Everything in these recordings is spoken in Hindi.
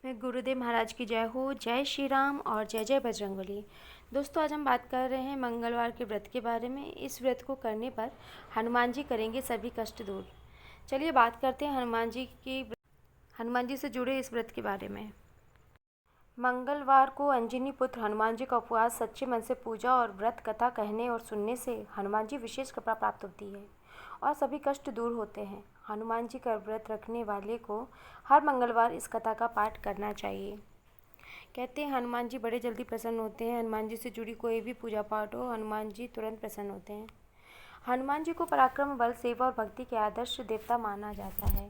मैं गुरुदेव महाराज की जय हो। जय श्री राम और जय जय बजरंगबली। दोस्तों, आज हम बात कर रहे हैं मंगलवार के व्रत के बारे में। इस व्रत को करने पर हनुमान जी करेंगे सभी कष्ट दूर। चलिए बात करते हैं हनुमान जी से जुड़े इस व्रत के बारे में। मंगलवार को अंजनी पुत्र हनुमान जी का उपवास, सच्चे मन से पूजा और व्रत कथा कहने और सुनने से हनुमान जी विशेष कृपा प्राप्त होती है और सभी कष्ट दूर होते हैं। हनुमान जी का व्रत रखने वाले को हर मंगलवार इस कथा का पाठ करना चाहिए। कहते हैं हनुमान जी बड़े जल्दी प्रसन्न होते हैं। हनुमान जी से जुड़ी कोई भी पूजा पाठ हो, हनुमान जी तुरंत प्रसन्न होते हैं। हनुमान जी को पराक्रम, बल, सेवा और भक्ति के आदर्श देवता माना जाता है।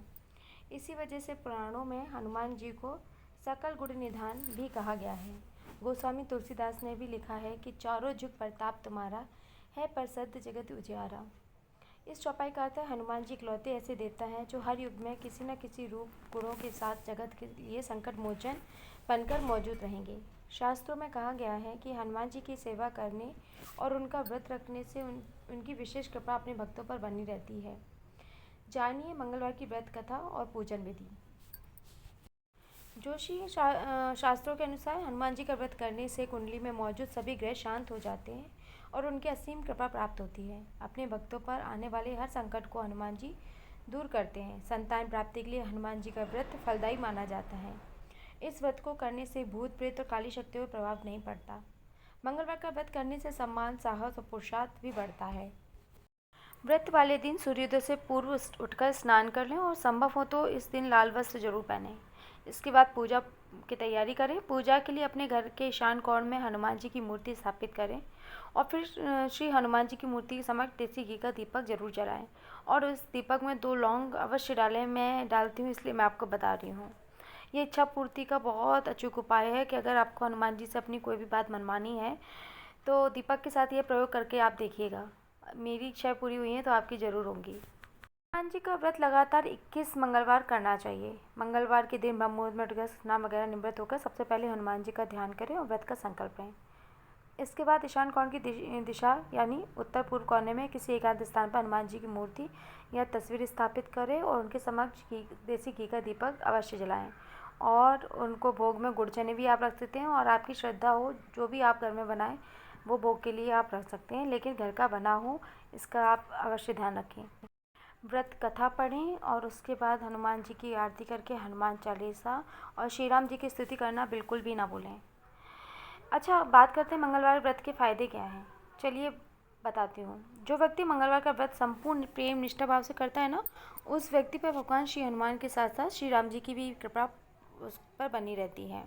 इसी वजह से पुराणों में हनुमान जी को सकल गुण निधान भी कहा गया है। गोस्वामी तुलसीदास ने भी लिखा है कि चारों जुग प्रताप तुम्हारा, है प्रसिद्ध जगत उजियारा। इस चौपाई का अर्थ है हनुमान जी इकलौते ऐसे देवता हैं जो हर युग में किसी न किसी रूप गुणों के साथ जगत के लिए संकट मोचन बनकर मौजूद रहेंगे। शास्त्रों में कहा गया है कि हनुमान जी की सेवा करने और उनका व्रत रखने से उनकी विशेष कृपा अपने भक्तों पर बनी रहती है। जानिए मंगलवार की व्रत कथा और पूजन विधि। शास्त्रों के अनुसार हनुमान जी का व्रत करने से कुंडली में मौजूद सभी ग्रह शांत हो जाते हैं और उनकी असीम कृपा प्राप्त होती है। अपने भक्तों पर आने वाले हर संकट को हनुमान जी दूर करते हैं। संतान प्राप्ति के लिए हनुमान जी का व्रत फलदायी माना जाता है। इस व्रत को करने से भूत प्रेत और काली शक्तियों पर प्रभाव नहीं पड़ता। मंगलवार का व्रत करने से सम्मान, साहस और पुरुषार्थ भी बढ़ता है। व्रत वाले दिन सूर्योदय से पूर्व उठकर स्नान कर लें और संभव हो तो इस दिन लाल वस्त्र जरूर पहनें। इसके बाद पूजा की तैयारी करें। पूजा के लिए अपने घर के ईशान कोण में हनुमान जी की मूर्ति स्थापित करें और फिर श्री हनुमान जी की मूर्ति के समक्ष देसी घी का दीपक जरूर जलाएं और उस दीपक में 2 लौंग अवश्य डालें। मैं डालती हूँ इसलिए मैं आपको बता रही हूँ। ये इच्छा पूर्ति का बहुत अचूक उपाय है कि अगर आपको हनुमान जी से अपनी कोई भी बात मनवानी है तो दीपक के साथ ये प्रयोग करके आप देखिएगा। मेरी इच्छा पूरी हुई है तो आपकी ज़रूर होंगी। हनुमान जी का व्रत लगातार 21 मंगलवार करना चाहिए। मंगलवार के दिन ब्रह्म मुहूर्त में उठकर स्नान वगैरह निवृत्त होकर सबसे पहले हनुमान जी का ध्यान करें और व्रत का संकल्प लें। इसके बाद ईशान कोण की दिशा यानी उत्तर पूर्व कोने में किसी एकांत स्थान पर हनुमान जी की मूर्ति या तस्वीर स्थापित करें और उनके समक्ष देसी घी का दीपक अवश्य जलाएं और उनको भोग में गुड़ चने भी आप रख सकते हैं और आपकी श्रद्धा हो जो भी आप घर में बनाएं वो भोग के लिए आप रख सकते हैं, लेकिन घर का बना हो इसका आप अवश्य ध्यान रखें। व्रत कथा पढ़ें और उसके बाद हनुमान जी की आरती करके हनुमान चालीसा और श्री राम जी की स्तुति करना बिल्कुल भी ना भूलें। अच्छा, बात करते हैं मंगलवार व्रत के फ़ायदे क्या हैं। चलिए बताती हूँ। जो व्यक्ति मंगलवार का व्रत संपूर्ण प्रेम निष्ठा भाव से करता है ना, उस व्यक्ति पर भगवान श्री हनुमान के साथ साथ श्री राम जी की भी कृपा उस पर बनी रहती है।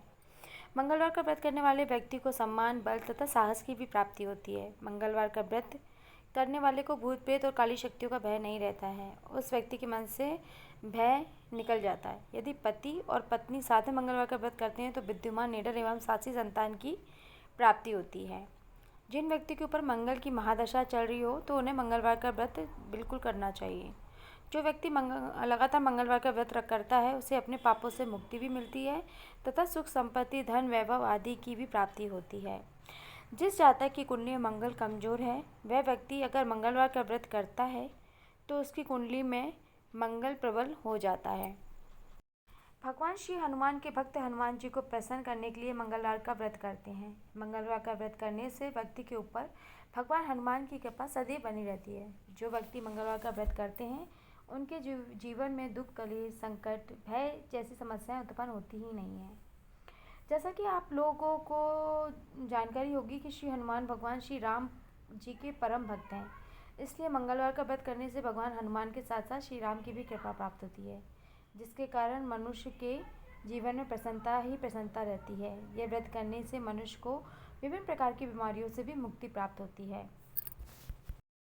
मंगलवार का व्रत करने वाले व्यक्ति को सम्मान, बल तथा साहस की भी प्राप्ति होती है। मंगलवार का व्रत करने वाले को भूत प्रेत और काली शक्तियों का भय नहीं रहता है। उस व्यक्ति के मन से भय निकल जाता है। यदि पति और पत्नी साथ में मंगलवार का व्रत करते हैं तो विद्यमान निडर एवं साथी संतान की प्राप्ति होती है। जिन व्यक्ति के ऊपर मंगल की महादशा चल रही हो तो उन्हें मंगलवार का व्रत बिल्कुल करना चाहिए। जो व्यक्ति लगातार मंगलवार का व्रत करता है उसे अपने पापों से मुक्ति भी मिलती है तथा सुख संपत्ति, धन, वैभव आदि की भी प्राप्ति होती है। जिस जातक की कुंडली में मंगल कमजोर है वह व्यक्ति अगर मंगलवार का व्रत करता है तो उसकी कुंडली में मंगल प्रबल हो जाता है। भगवान श्री हनुमान के भक्त हनुमान जी को प्रसन्न करने के लिए मंगलवार का व्रत करते हैं। मंगलवार का व्रत करने से व्यक्ति के ऊपर भगवान हनुमान की कृपा सदैव बनी रहती है। जो व्यक्ति मंगलवार का व्रत करते हैं उनके जीवन में दुख, कलेश, संकट, भय जैसी समस्याएं उत्पन्न होती ही नहीं है। जैसा कि आप लोगों को जानकारी होगी कि श्री हनुमान भगवान श्री राम जी के परम भक्त हैं, इसलिए मंगलवार का व्रत करने से भगवान हनुमान के साथ साथ श्री राम की भी कृपा प्राप्त होती है, जिसके कारण मनुष्य के जीवन में प्रसन्नता ही प्रसन्नता रहती है। यह व्रत करने से मनुष्य को विभिन्न प्रकार की बीमारियों से भी मुक्ति प्राप्त होती है।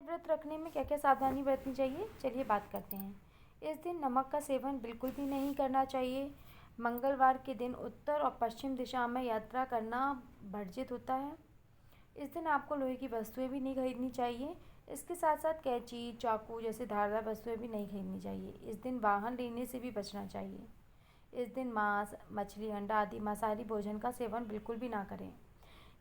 व्रत रखने में क्या क्या सावधानी बरतनी चाहिए, चलिए बात करते हैं। इस दिन नमक का सेवन बिल्कुल भी नहीं करना चाहिए। मंगलवार के दिन उत्तर और पश्चिम दिशा में यात्रा करना वर्जित होता है। इस दिन आपको लोहे की वस्तुएं भी नहीं खरीदनी चाहिए। इसके साथ साथ कैंची, चाकू जैसे धारदार वस्तुएं भी नहीं खरीदनी चाहिए। इस दिन वाहन लेने से भी बचना चाहिए। इस दिन मांस, मछली, अंडा आदि मांसाहारी भोजन का सेवन बिल्कुल भी ना करें।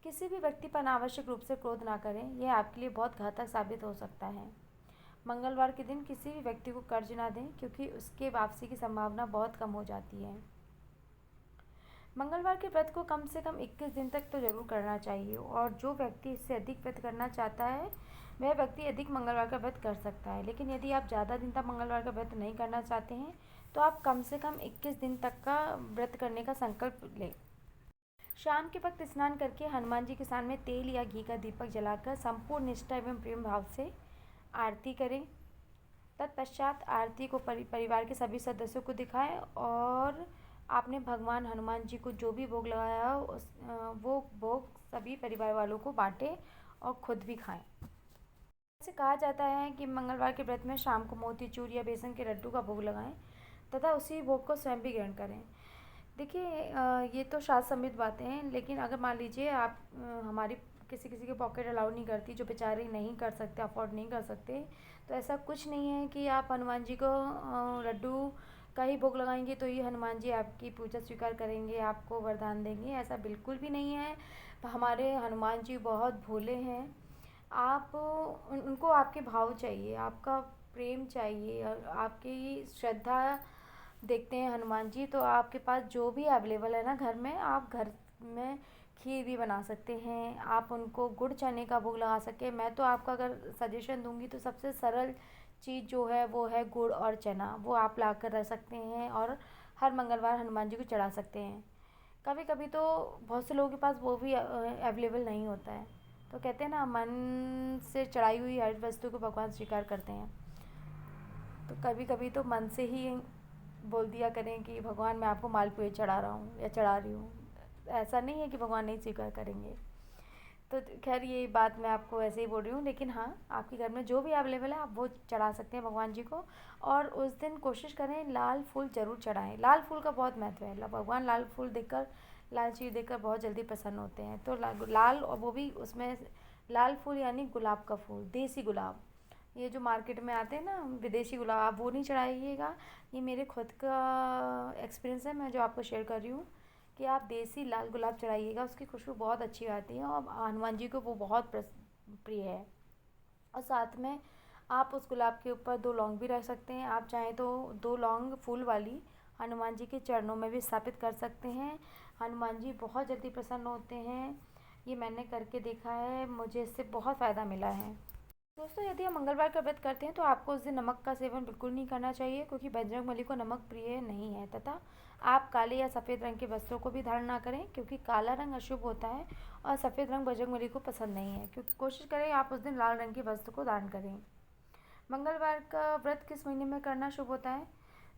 किसी भी व्यक्ति पर अनावश्यक रूप से क्रोध ना करें, यह आपके लिए बहुत घातक साबित हो सकता है। मंगलवार के दिन किसी भी व्यक्ति को कर्ज ना दें क्योंकि उसके वापसी की संभावना बहुत कम हो जाती है। मंगलवार के व्रत को कम से कम 21 दिन तक तो ज़रूर करना चाहिए, और जो व्यक्ति इससे अधिक व्रत करना चाहता है वह व्यक्ति अधिक मंगलवार का व्रत कर सकता है। लेकिन यदि आप ज़्यादा दिन तक मंगलवार का व्रत नहीं करना चाहते हैं तो आप कम से कम 21 दिन तक का व्रत करने का संकल्प लें। शाम के वक्त स्नान करके हनुमान जी के सामने तेल या घी का दीपक जलाकर संपूर्ण निष्ठा एवं प्रेम भाव से आरती करें। तत्पश्चात आरती को परिवार के सभी सदस्यों को दिखाएं, और आपने भगवान हनुमान जी को जो भी भोग लगाया हो वो भोग सभी परिवार वालों को बांटें और खुद भी खाएं। ऐसे कहा जाता है कि मंगलवार के व्रत में शाम को मोतीचूर या बेसन के लड्डू का भोग लगाएं तथा उसी भोग को स्वयं भी ग्रहण करें। देखिए, ये तो शास्त्र सम्मित बातें हैं, लेकिन अगर मान लीजिए आप हमारी किसी किसी के पॉकेट अलाउ नहीं करती, जो बेचारे नहीं कर सकते, अफोर्ड नहीं कर सकते, तो ऐसा कुछ नहीं है कि आप हनुमान जी को लड्डू का ही भोग लगाएंगे तो ये हनुमान जी आपकी पूजा स्वीकार करेंगे, आपको वरदान देंगे। ऐसा बिल्कुल भी नहीं है। हमारे हनुमान जी बहुत भोले हैं। आप उनको आपके भाव चाहिए, आपका प्रेम चाहिए, और आपकी श्रद्धा देखते हैं हनुमान जी, तो आपके पास जो भी अवेलेबल है ना घर में, आप घर में खीर भी बना सकते हैं, आप उनको गुड़ चने का भोग लगा सके। मैं तो आपका अगर सजेशन दूंगी तो सबसे सरल चीज़ जो है वो है गुड़ और चना, वो आप ला कर रख सकते हैं और हर मंगलवार हनुमान जी को चढ़ा सकते हैं। कभी कभी तो बहुत से लोगों के पास वो भी अवेलेबल नहीं होता है, तो कहते हैं ना, मन से चढ़ाई हुई हर वस्तु को भगवान स्वीकार करते हैं। तो कभी कभी तो मन से ही बोल दिया करें कि भगवान मैं आपको मालपुए चढ़ा रहा हूँ या चढ़ा रही हूँ। ऐसा नहीं है कि भगवान नहीं स्वीकार करेंगे। तो खैर ये बात मैं आपको ऐसे ही बोल रही हूँ, लेकिन हाँ, आपके घर में जो भी अवेलेबल है आप वो चढ़ा सकते हैं भगवान जी को। और उस दिन कोशिश करें लाल फूल ज़रूर चढ़ाएं। लाल फूल का बहुत महत्व है। भगवान लाल फूल देखकर, लाल चीज़ देखकर बहुत जल्दी प्रसन्न होते हैं। तो लाल, और वो भी उसमें लाल फूल यानी गुलाब का फूल, देसी गुलाब। ये जो मार्केट में आते हैं ना विदेशी गुलाब, आप वो नहीं चढ़ाइएगा। ये मेरे खुद का एक्सपीरियंस है, मैं जो आपको शेयर कर रही हूँ, कि आप देसी लाल गुलाब चढ़ाइएगा, उसकी खुशबू बहुत अच्छी आती है और हनुमान जी को वो बहुत प्रिय है। और साथ में आप उस गुलाब के ऊपर 2 लौंग भी रख सकते हैं। आप चाहें तो 2 लौंग फूल वाली हनुमान जी के चरणों में भी स्थापित कर सकते हैं। हनुमान जी बहुत जल्दी प्रसन्न होते हैं। ये मैंने करके देखा है, मुझे इससे बहुत फ़ायदा मिला है। दोस्तों, यदि आप मंगलवार का व्रत करते हैं तो आपको उस दिन नमक का सेवन बिल्कुल नहीं करना चाहिए, क्योंकि बजरंगबली को नमक प्रिय नहीं है। तथा आप काले या सफ़ेद रंग के वस्त्रों को भी धारण ना करें, क्योंकि काला रंग अशुभ होता है और सफ़ेद रंग बजरंगबली को पसंद नहीं है। क्योंकि कोशिश करें आप उस दिन लाल रंग के वस्त्र को धारण करें। मंगलवार का व्रत किस महीने में करना शुभ होता है?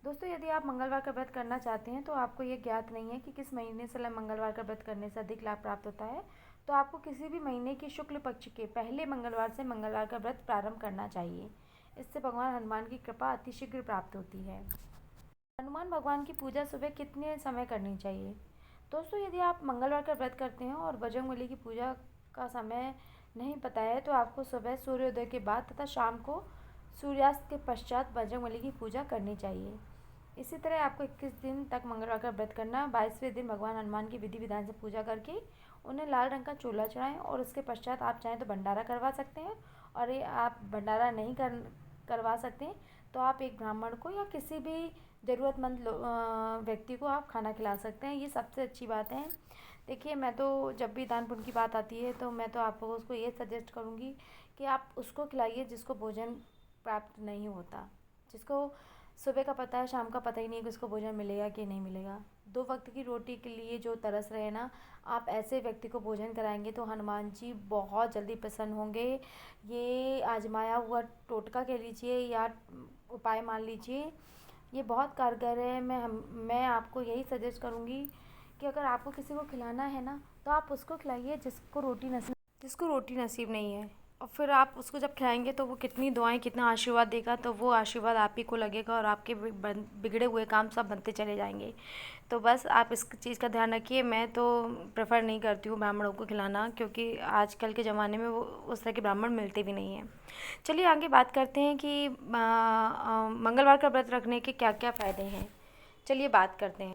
दोस्तों, यदि आप मंगलवार का व्रत करना चाहते हैं तो आपको ये ज्ञात नहीं है कि किस महीने से मंगलवार का व्रत करने से अधिक लाभ प्राप्त होता है, तो आपको किसी भी महीने के शुक्ल पक्ष के पहले मंगलवार से मंगलवार का व्रत प्रारंभ करना चाहिए। इससे भगवान हनुमान की कृपा अतिशीघ्र प्राप्त होती है। हनुमान भगवान की पूजा सुबह कितने समय करनी चाहिए? दोस्तों, यदि आप मंगलवार का व्रत करते हैं और बजरंगबली की पूजा का समय नहीं पता है तो आपको सुबह सूर्योदय के बाद तथा शाम को सूर्यास्त के पश्चात बजरंगबली की पूजा करनी चाहिए। इसी तरह आपको 21 दिन तक मंगलवार का व्रत करना। 22वें दिन भगवान हनुमान की विधि विधान से पूजा करके उन्हें लाल रंग का चूल्हा चढ़ाएं, और उसके पश्चात आप चाहें तो भंडारा करवा सकते हैं। और ये आप भंडारा नहीं करवा सकते तो आप एक ब्राह्मण को या किसी भी ज़रूरतमंद व्यक्ति को आप खाना खिला सकते हैं। ये सबसे अच्छी बात है। देखिए, मैं तो जब भी दान पुण्य की बात आती है तो मैं तो आपको उसको ये सजेस्ट करूँगी कि आप उसको खिलाइए जिसको भोजन प्राप्त नहीं होता, जिसको सुबह का पता है शाम का पता ही नहीं कि उसको भोजन मिलेगा कि नहीं मिलेगा। 2 वक्त की रोटी के लिए जो तरस रहे ना, आप ऐसे व्यक्ति को भोजन कराएंगे तो हनुमान जी बहुत जल्दी प्रसन्न होंगे। ये आजमाया हुआ टोटका कह लीजिए या उपाय मान लीजिए, ये बहुत कारगर है। मैं आपको यही सजेस्ट करूँगी कि अगर आपको किसी को खिलाना है ना तो आप उसको खिलाइए जिसको रोटी नसीब नहीं है। और फिर आप उसको जब खिलाएंगे तो वो कितनी दुआएं, कितना आशीर्वाद देगा, तो वो आशीर्वाद आप ही को लगेगा और आपके बिगड़े हुए काम सब बनते चले जाएंगे। तो बस आप इस चीज़ का ध्यान रखिए। मैं तो प्रेफर नहीं करती हूँ ब्राह्मणों को खिलाना, क्योंकि आजकल के ज़माने में वो उस तरह के ब्राह्मण मिलते भी नहीं हैं। चलिए आगे बात करते हैं कि मंगलवार का व्रत रखने के क्या क्या फ़ायदे हैं। चलिए बात करते हैं।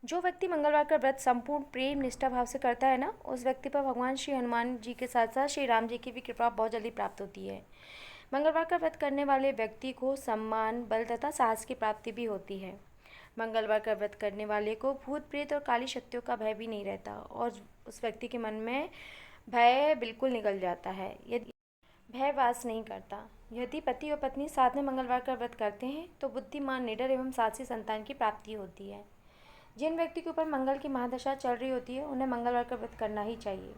जो व्यक्ति मंगलवार का व्रत संपूर्ण प्रेम निष्ठा भाव से करता है ना, उस व्यक्ति पर भगवान श्री हनुमान जी के साथ साथ श्री राम जी की भी कृपा बहुत जल्दी प्राप्त होती है। मंगलवार का व्रत करने वाले व्यक्ति को सम्मान, बल तथा साहस की प्राप्ति भी होती है। मंगलवार का व्रत करने वाले को भूत प्रेत और काली शक्तियों का भय भी नहीं रहता और उस व्यक्ति के मन में भय बिल्कुल निकल जाता है। यदि भय वास नहीं करता। यदि पति और पत्नी साथ में मंगलवार का व्रत करते हैं तो बुद्धिमान, निडर एवं साहसी संतान की प्राप्ति होती है। जिन व्यक्ति के ऊपर मंगल की महादशा चल रही होती है उन्हें मंगलवार का व्रत करना ही चाहिए।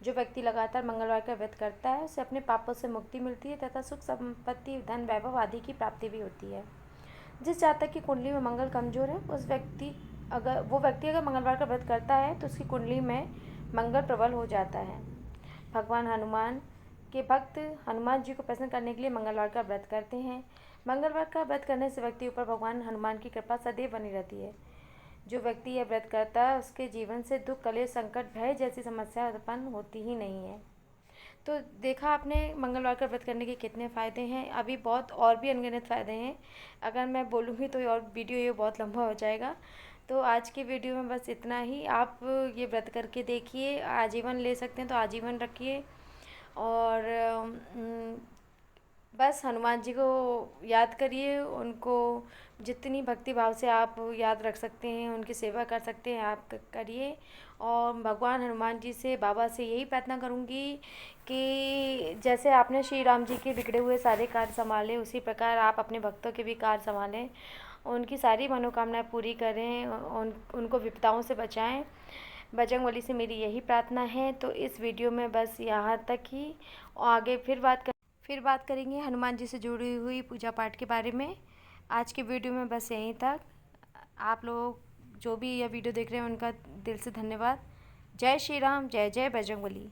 जो व्यक्ति लगातार मंगलवार का व्रत करता है उसे अपने पापों से मुक्ति मिलती है तथा सुख संपत्ति, धन, वैभव आदि की प्राप्ति भी होती है। जिस जातक की कुंडली में मंगल कमजोर है वो व्यक्ति अगर मंगलवार का व्रत करता है तो उसकी कुंडली में मंगल प्रबल हो जाता है। भगवान हनुमान के भक्त हनुमान जी को प्रसन्न करने के लिए मंगलवार का व्रत करते हैं। मंगलवार का व्रत करने से व्यक्ति ऊपर भगवान हनुमान की कृपा सदैव बनी रहती है। जो व्यक्ति यह व्रत करता है उसके जीवन से दुख, कलेश, संकट, भय जैसी समस्या उत्पन्न होती ही नहीं है। तो देखा आपने मंगलवार का व्रत करने के कितने फ़ायदे हैं। अभी बहुत और भी अनगिनत फ़ायदे हैं, अगर मैं बोलूँगी तो और वीडियो ये बहुत लंबा हो जाएगा। तो आज की वीडियो में बस इतना ही। आप ये व्रत करके देखिए, आजीवन ले सकते हैं तो आजीवन रखिए और बस हनुमान जी को याद करिए। उनको जितनी भक्ति भाव से आप याद रख सकते हैं, उनकी सेवा कर सकते हैं, आप करिए। और भगवान हनुमान जी से, बाबा से यही प्रार्थना करूँगी कि जैसे आपने श्री राम जी के बिगड़े हुए सारे कार्य संभाले उसी प्रकार आप अपने भक्तों के भी कार्य संभालें, उनकी सारी मनोकामनाएं पूरी करें, उनको विपदाओं से बचाएं। बजरंगबली से मेरी यही प्रार्थना है। तो इस वीडियो में बस यहाँ तक ही। आगे फिर बात करेंगे हनुमान जी से जुड़ी हुई पूजा पाठ के बारे में। आज की वीडियो में बस यहीं तक। आप लोग जो भी यह वीडियो देख रहे हैं उनका दिल से धन्यवाद। जय श्री राम, जय जय बजरंगबली।